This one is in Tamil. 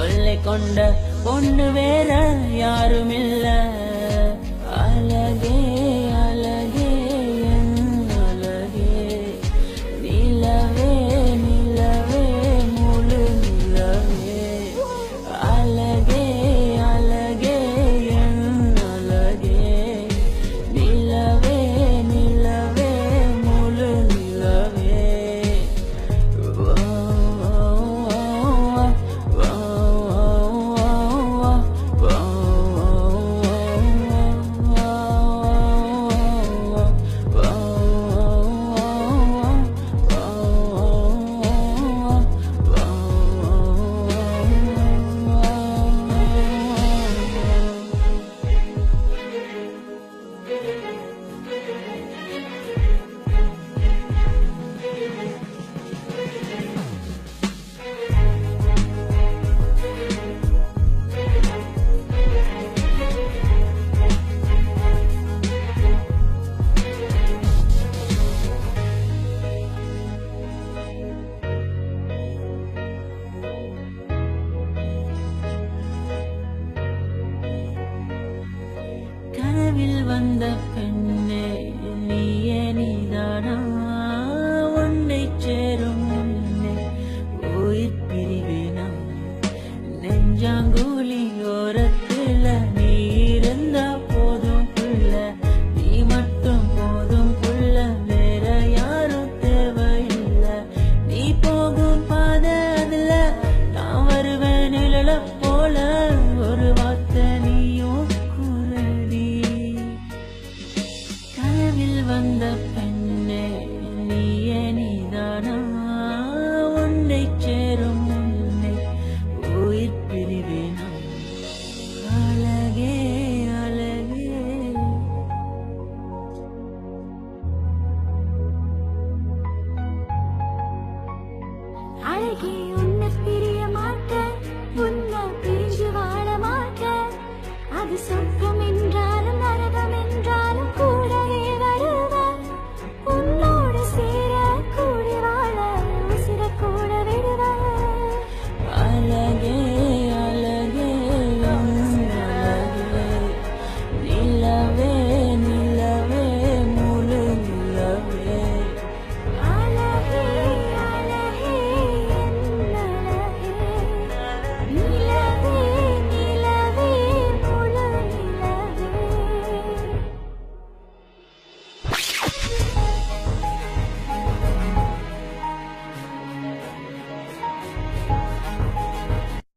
கொள்ளை கொண்ட பொண்ணு வேற யாருமில்ல. அழகே அழகே என் அழகே, நிலவே நிலவே முழு நிலவே. அழகே அழகே என் அழகே, நிலவே நிலவே முழு நிலவே. கனவில் வந்த பெண்ணே நீயே நீதானா, உன்னை சேரும் முன்னே உயிர் பிரிவேனா. நெஞ்சாங்குழி ஓரத்துல நீ இருந்தா போதும் புள்ள, நீ மட்டும் போதும் புள்ள, வேற யாரும் தேவையில்லை. நீ போகும் பாதை அதுல நான் வருவேன் நிழல போல.